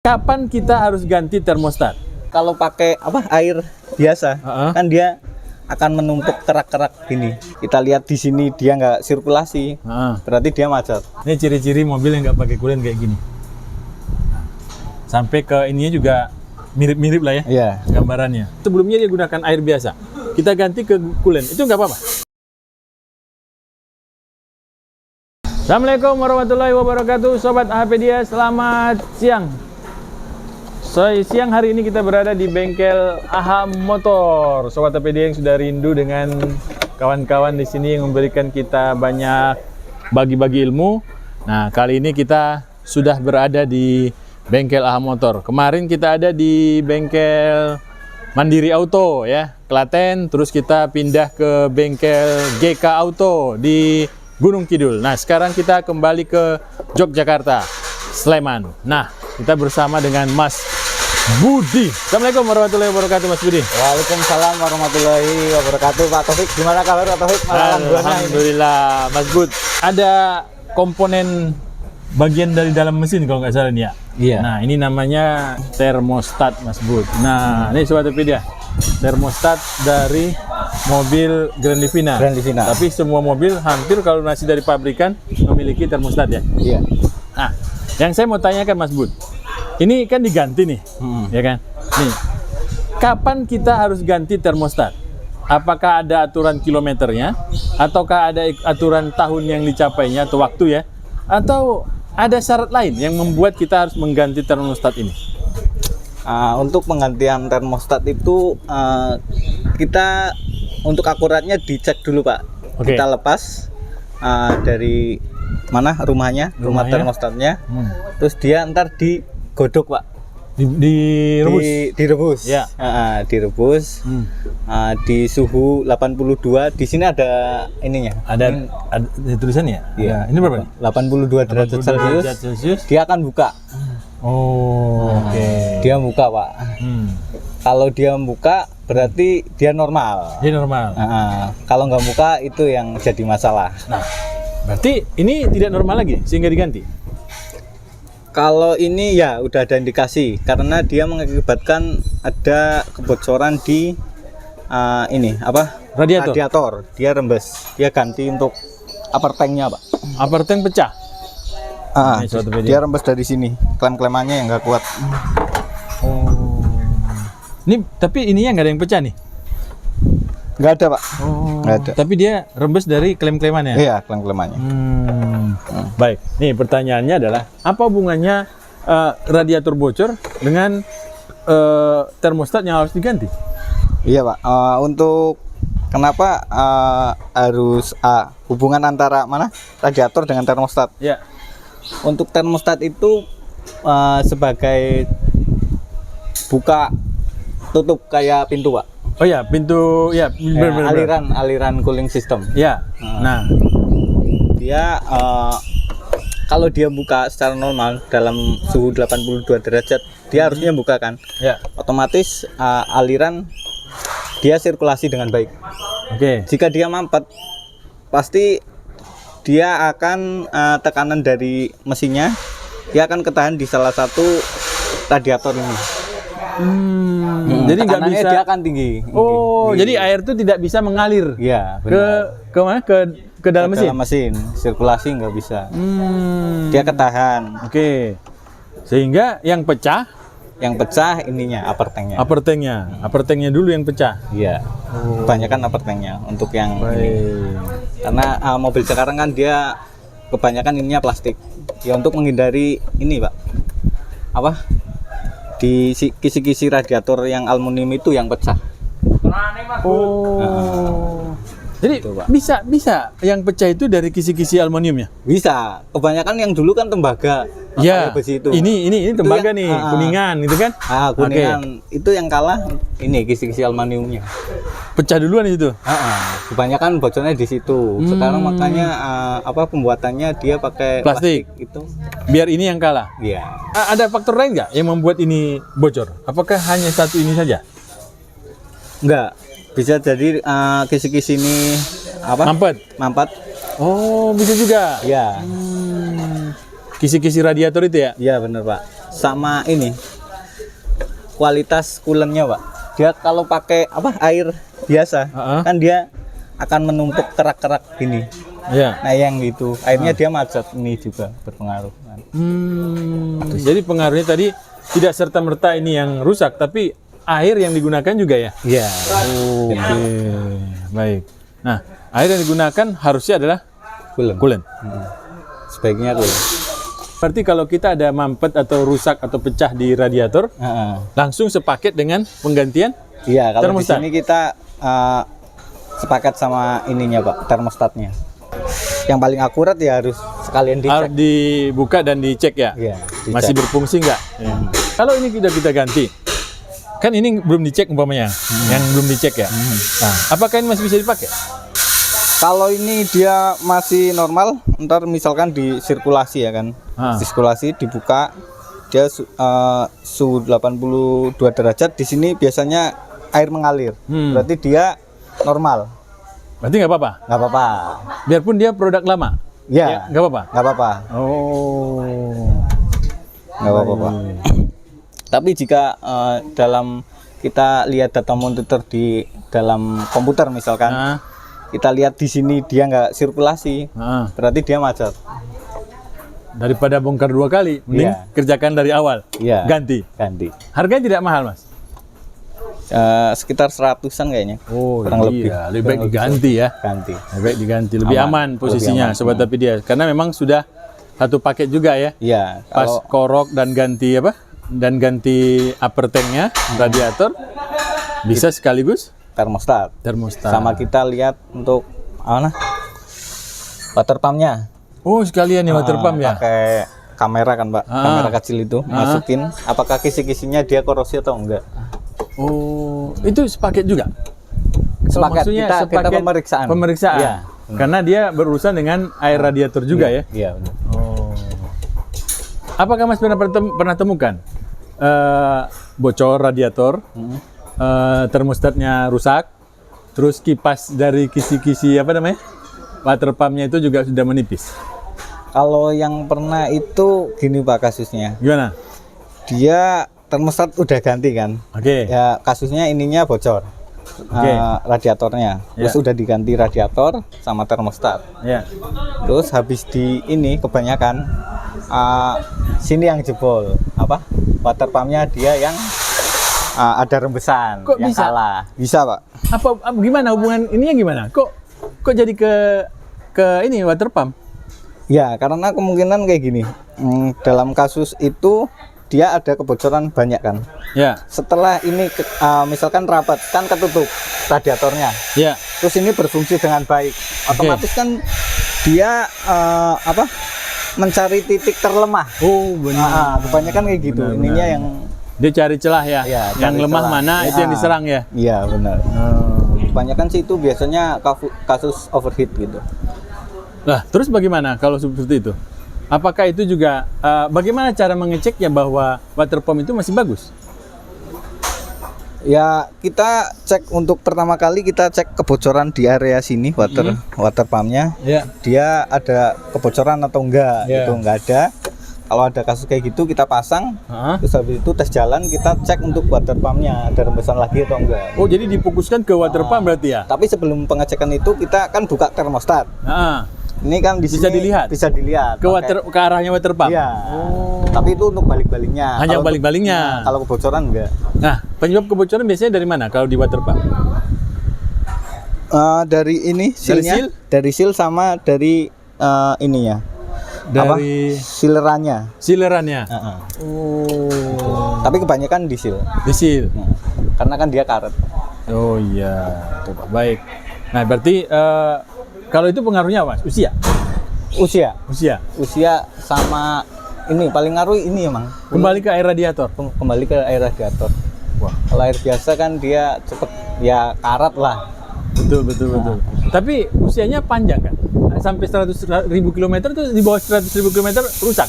Kapan kita harus ganti termostat? Kalau pakai air biasa, kan dia akan menumpuk kerak-kerak gini. Kita lihat di sini dia nggak sirkulasi, berarti dia macet. Ini ciri-ciri mobil yang nggak pakai kulen kayak gini. Sampai ke ininya juga mirip-mirip lah ya, Iya. gambarannya. Sebelumnya dia gunakan air biasa, kita ganti ke kulen, itu nggak apa-apa. Assalamualaikum warahmatullahi wabarakatuh, Sobat AHPedia, selamat siang. Siang hari ini kita berada di bengkel AH Motor. Sobat AHPedia yang sudah rindu dengan kawan-kawan di sini yang memberikan kita banyak bagi-bagi ilmu. Nah, kali ini kita sudah berada di bengkel AH Motor. Kemarin kita ada di bengkel Mandiri Auto ya, Klaten, terus kita pindah ke bengkel GK Auto di Gunung Kidul. Nah, sekarang kita kembali ke Yogyakarta, Sleman. Nah, kita bersama dengan Mas Budi. Assalamualaikum warahmatullahi wabarakatuh, Mas Budi. Waalaikumsalam warahmatullahi wabarakatuh, Pak Taufik. Gimana kabar Pak Taufik? Alhamdulillah, Mas Bud. Ada komponen bagian dari dalam mesin kalau nggak salah nih ya. Iya. Nah, ini namanya termostat, Mas Bud. Nah, ini Sobat AHPedia, termostat dari mobil Grand Livina. Grand Livina. Tapi semua mobil hampir kalau masih dari pabrikan memiliki termostat ya. Iya. Nah, yang saya mau tanyakan Mas Bud, ini kan diganti nih, ya kan? Nih, kapan kita harus ganti termostat? Apakah ada aturan kilometernya, ataukah ada aturan tahun yang dicapainya atau waktu ya, atau ada syarat lain yang membuat kita harus mengganti termostat ini? Untuk penggantian termostat itu kita untuk akuratnya dicek dulu Pak. Oke. Kita lepas dari mana rumah termostatnya, terus dia ntar digodok Pak. Direbus? Direbus. Ya. Direbus di suhu 82. Di sini ada ininya. Ada tulisannya? Iya. Ini berapa nih? 82 derajat Celcius. Dia akan buka. Oh, oke. Dia buka Pak. Kalau dia buka berarti dia normal. Dia normal. Kalau nggak buka itu yang jadi masalah. Nah, berarti ini tidak normal lagi sehingga diganti? Kalau ini ya udah ada indikasi karena dia mengakibatkan ada kebocoran di radiator. Dia rembes. Dia ganti untuk upper tanknya Pak. Upper tank pecah? Dia rembes dari sini. Klem-klemannya yang nggak kuat. Oh. Ini tapi ininya nggak ada yang pecah nih? Nggak ada Pak. Nggak ada. Tapi dia rembes dari klem-klemannya? Iya, klem-klemannya. Baik, nih pertanyaannya adalah apa hubungannya radiator bocor dengan termostat yang harus diganti? Iya Pak, untuk kenapa harus hubungan antara radiator dengan termostat? Ya. Untuk termostat itu sebagai buka tutup kayak pintu Pak. Oh ya, pintu ya, aliran cooling system. Ya. Nah, dia kalau dia buka secara normal dalam suhu 82 derajat, dia harusnya buka kan? Ya. Otomatis aliran dia sirkulasi dengan baik. Oke. Jika dia mampet, pasti dia akan tekanan dari mesinnya, dia akan ketahan di salah satu radiator ini. Jadi nggak bisa. Dia akan tinggi. Oh, jadi air itu tidak bisa mengalir. Iya. Ke mana? Ke dalam mesin. Dalam mesin, sirkulasi nggak bisa. Dia ketahan. Oke. Sehingga yang pecah ininya upper tanknya. Upper tanknya dulu yang pecah. Iya. Kebanyakan upper tanknya untuk yang ini. Karena mobil sekarang kan dia kebanyakan ininya plastik. Ya untuk menghindari ini Pak. Di kisi-kisi radiator yang aluminium itu yang pecah. Oh. Jadi bisa yang pecah itu dari kisi-kisi aluminiumnya? Bisa. Kebanyakan yang dulu kan tembaga. Ya. Besi itu. Ini tembaga nih, kuningan gitu kan? Kuningan. Itu yang kalah ini kisi-kisi aluminiumnya. Pecah duluan di situ. Kebanyakan bocornya di situ. Sekarang makanya pembuatannya dia pakai plastik itu. Biar ini yang kalah. Iya. Ada faktor lain nggak yang membuat ini bocor? Apakah hanya satu ini saja? Enggak. Bisa jadi kisi-kisi ini mampet. Oh, bisa juga. Iya. Kisi-kisi radiator itu ya? Iya benar Pak. sama ini kualitas coolernya, Pak. Dia kalau pakai air biasa kan dia akan menumpuk kerak-kerak gini. Ya. Nah, yang gitu. Akhirnya dia macet, ini juga berpengaruh. Jadi pengaruhnya tadi tidak serta-merta ini yang rusak, tapi air yang digunakan juga ya? Iya. Oke, baik. Nah, air yang digunakan harusnya adalah coolant. Sebaiknya coolant. Berarti kalau kita ada mampet atau rusak atau pecah di radiator, langsung sepaket dengan penggantian Iya, kalau di termostat. sini kita sepakat sama ininya, Pak, termostatnya. Yang paling akurat ya harus sekalian Harus dicek. dibuka dan dicek ya? Iya, dicek. Masih berfungsi nggak? Kalau ini sudah kita ganti, kan ini belum dicek umpamanya, yang belum dicek ya. Nah, apakah ini masih bisa dipakai? Kalau ini dia masih normal, ntar misalkan di sirkulasi ya kan. Sirkulasi dibuka, dia suhu 82 derajat, di sini biasanya air mengalir. Berarti dia normal. Berarti nggak apa-apa? Nggak apa-apa. Biarpun dia produk lama? Ya, Nggak apa-apa? nggak apa-apa. Oh. Nggak apa-apa, Pak. Tapi jika dalam kita lihat data monitor di dalam komputer misalkan, kita lihat di sini dia nggak sirkulasi, berarti dia macet. Daripada bongkar 2 kali, mending kerjakan dari awal. Iya. Ganti. Harganya tidak mahal, Mas? Sekitar 100-an kayaknya. Oh, kurang lebih. Lebih baik diganti ya. Ganti. Lebih baik diganti, lebih aman posisinya, Sobat Tapi dia. Karena memang sudah satu paket juga ya. Iya. Pas korok dan ganti apa? Dan ganti upper tanknya, radiator, bisa sekaligus termostat. Sama kita lihat untuk water pumpnya. Oh, sekalian ya water pump ya. Pakai kamera kan, Pak. Kamera kecil itu masukin. Apakah kisi-kisinya dia korosi atau enggak? Oh, itu sepaket juga. Sepaket. Maksudnya Kita pemeriksaan. Pemeriksaan. Iya. Karena dia berurusan dengan air radiator juga ya. Iya, benar. Oh. Apakah Mas pernah temukan bocor radiator, termostatnya rusak, terus kipas dari kisi-kisi water pumpnya itu juga sudah menipis? Kalau yang pernah itu gini, Pak, kasusnya. Gimana? Dia termostat udah ganti kan. Oke. Ya kasusnya ininya bocor. Radiatornya. Terus udah diganti radiator sama termostat. Ya. Terus habis di ini kebanyakan sini yang jebol. Water pumpnya dia yang ada rembesan. Kok yang bisa? kalah. Bisa, Pak. Gimana hubungan ininya gimana? Kok jadi ke ini water pump? Ya, karena kemungkinan kayak gini. Dalam kasus itu dia ada kebocoran banyak kan. Ya. Setelah ini misalkan rapat kan ketutup radiatornya. Ya. Terus ini berfungsi dengan baik. Otomatis kan dia mencari titik terlemah. Oh, benar. Kebanyakan kayak gitu. Benar, Ininya benar. yang Dia cari celah ya. Ya, Yang cari lemah celah. mana itu yang diserang ya. Iya, benar. Kebanyakan sih itu biasanya kasus overheat gitu. Nah, terus bagaimana kalau seperti itu? Apakah itu juga bagaimana cara mengeceknya bahwa water pump itu masih bagus? Ya, kita cek untuk pertama kali kita cek kebocoran di area sini water pumpnya. Ya. Dia ada kebocoran atau enggak? Ya. Itu enggak ada. Kalau ada kasus kayak gitu kita pasang. Terus habis itu tes jalan kita cek untuk water pumpnya ada rembesan lagi atau enggak. Oh, jadi difokuskan ke water pump berarti ya? Tapi sebelum pengecekan itu kita kan buka termostat. Ini kan di Bisa sini dilihat? Bisa dilihat. Ke arahnya water pump? Iya. Tapi itu untuk balik-baliknya. Hanya Kalau balik-baliknya. Kalau kebocoran enggak. Nah, penyebab kebocoran biasanya dari mana kalau di water pump? Dari ini silnya, dari seal sama dari ininya. Dari Silerannya. silerannya. Oh. Tapi kebanyakan di seal. Di seal. Karena kan dia karet. Oh iya, baik. Nah, berarti kalau itu pengaruhnya apa? Usia? Usia sama ini paling ngaruh ini emang. Kembali ke air radiator. Kembali ke air radiator. Wah. Kalau air biasa kan dia cepet ya karat lah. Betul. Tapi usianya panjang kan? Sampai 100.000 km itu di bawah 100.000 km rusak.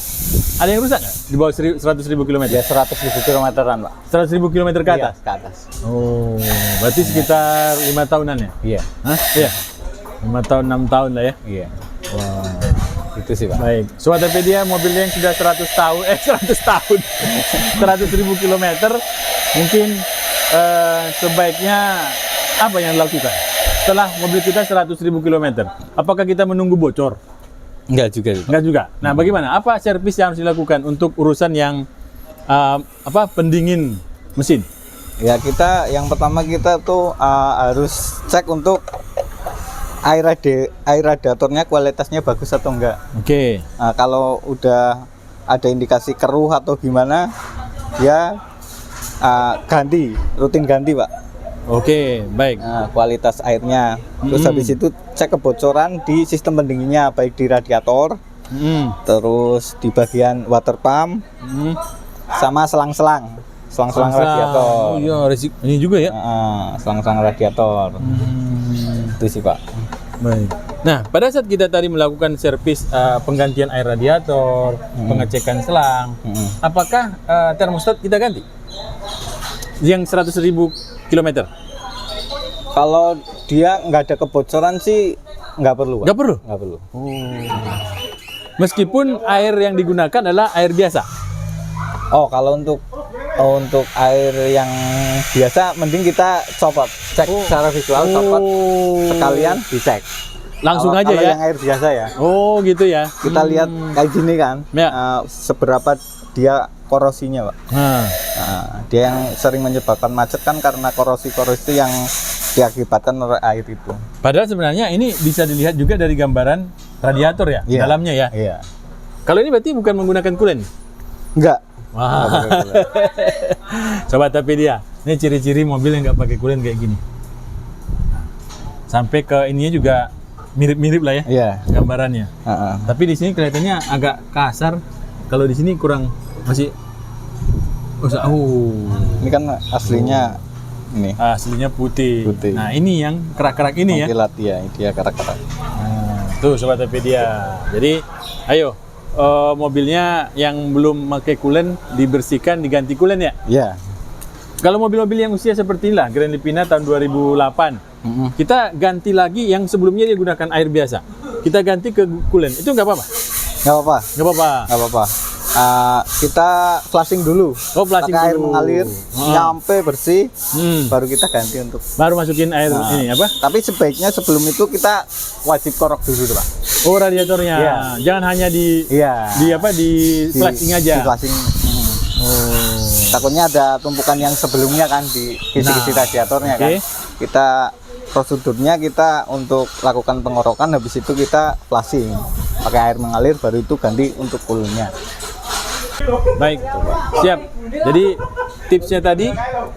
Ada yang rusak nggak? Di bawah 100.000 km? Ya 100.000 kilometeran, Pak. 100.000 km ke atas? Iya, ke atas. Oh, berarti sekitar 5 tahunan ya? Iya. Hah? Iya. 5 tahun, 6 tahun lah ya? Iya. Wah. Itu sih Pak. Baik, Sobat Tokopedia, mobilnya yang sudah 100 tahun, 100 tahun, 100.000 kilometer, mungkin sebaiknya apa yang dilakukan? Setelah mobil kita 100.000 kilometer, apakah kita menunggu bocor? Enggak juga. Pak. Enggak juga. Nah, bagaimana? Apa servis yang harus dilakukan untuk urusan yang pendingin mesin? Ya kita yang pertama kita tuh harus cek untuk air radiatornya kualitasnya bagus atau enggak. Oke. Nah, kalau udah ada indikasi keruh atau gimana, ya rutin ganti Pak. Oke, baik. Nah, kualitas airnya. Terus habis itu cek kebocoran di sistem pendinginnya, baik di radiator, terus di bagian water pump, sama selang-selang radiator. Oh iya, ini juga ya. Selang-selang radiator. Itu sih Pak. Baik. Nah, pada saat kita tadi melakukan servis penggantian air radiator, pengecekan selang, apakah termostat kita ganti? Yang 100.000 kilometer? Kalau dia nggak ada kebocoran sih nggak perlu Pak. Nggak perlu? Nggak perlu. Meskipun air yang digunakan adalah air biasa? Oh, kalau untuk air yang biasa mending kita copot, cek secara visual, copot sekalian dicek. Langsung kalau aja ya? Yang air biasa ya. Oh gitu ya. Kita lihat kayak gini kan, Ya. seberapa dia korosinya Pak. Nah, dia yang sering menyebabkan macet kan karena korosi itu yang diakibatkan oleh air itu. Padahal sebenarnya ini bisa dilihat juga dari gambaran radiator ya, Iya. dalamnya ya. Iya. Kalau ini berarti bukan menggunakan kulen? Enggak. Wah. Sobat Tokopedia, ini ciri-ciri mobil yang nggak pakai kulen kayak gini. Sampai ke ininya juga mirip-mirip lah ya, Iya. gambarannya. Tapi di sini kelihatannya agak kasar. Kalau di sini kurang masih. Ini kan aslinya ini. Aslinya putih. Putih. Nah ini yang kerak-kerak ini ya. Kilat ya, dia kerak-kerak. Tuh Sobat Tokopedia. Jadi ayo mobilnya yang belum pakai kulen dibersihkan, diganti kulen ya. Iya. Kalau mobil-mobil yang usia seperti inilah, Grand Livina tahun 2008, kita ganti lagi yang sebelumnya dia gunakan air biasa. Kita ganti ke kulen, itu nggak apa-apa? Nggak apa-apa. Nggak apa-apa. Nggak apa-apa. Kita flushing dulu. Oh, flushing pakai air dulu. mengalir, nyampe bersih, baru kita ganti untuk. Baru masukin air ini apa? Tapi sebaiknya sebelum itu kita wajib korok dulu Pak. Oh, radiatornya. Iya. Jangan hanya di flashing aja. Di flashing. Takutnya ada tumpukan yang sebelumnya kan di kisi-kisi radiatornya kan. Kita prosedurnya kita untuk lakukan pengorokan, habis itu kita flashing pakai air mengalir, baru itu ganti untuk kulunnya. Baik, siap. Jadi tipsnya tadi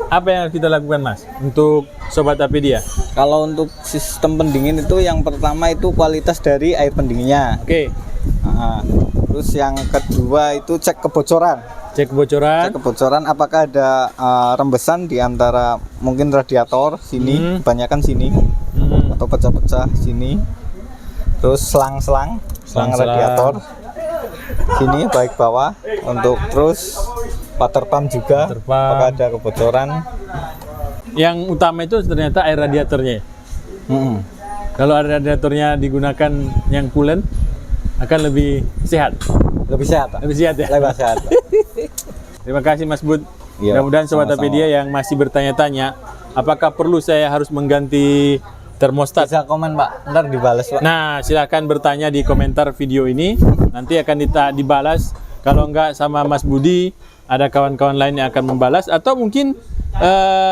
apa yang harus kita lakukan Mas untuk Sobat Tokopedia? Kalau untuk sistem pendingin itu yang pertama itu kualitas dari air pendinginnya. Oke. Terus yang kedua itu cek kebocoran. Cek kebocoran. Cek kebocoran apakah ada rembesan di antara mungkin radiator sini, kebanyakan sini, atau pecah-pecah sini. Terus selang radiator sini baik bawah, untuk terus water pump juga, apakah ada kebocoran. Yang utama itu ternyata air radiatornya. Kalau air radiatornya digunakan yang coolant akan lebih sehat. Lebih sehat, Pak. Lebih sehat ya. Lebih sehat, Pak. Terima kasih Mas Bud. Iya, Mudah-mudahan Sobat sama-sama. Tokopedia yang masih bertanya-tanya, apakah perlu saya harus mengganti termostat? Bisa komen Pak, ntar dibalas Pak. Nah, silahkan bertanya di komentar video ini. Nanti akan dibalas. Kalau enggak sama Mas Budi, ada kawan-kawan lain yang akan membalas. Atau mungkin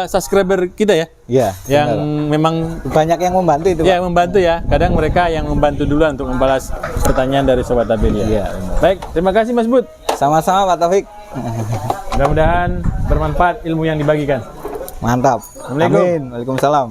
subscriber kita ya, Iya. yang benar. memang Banyak yang membantu itu Pak. ya membantu ya. Kadang mereka yang membantu duluan untuk membalas pertanyaan dari Sobat Tokopedia. Iya, benar. Baik, terima kasih Mas Bud. Sama-sama Pak Taufik. Mudah-mudahan bermanfaat ilmu yang dibagikan. Mantap. Assalamualaikum. Amin. Waalaikumsalam.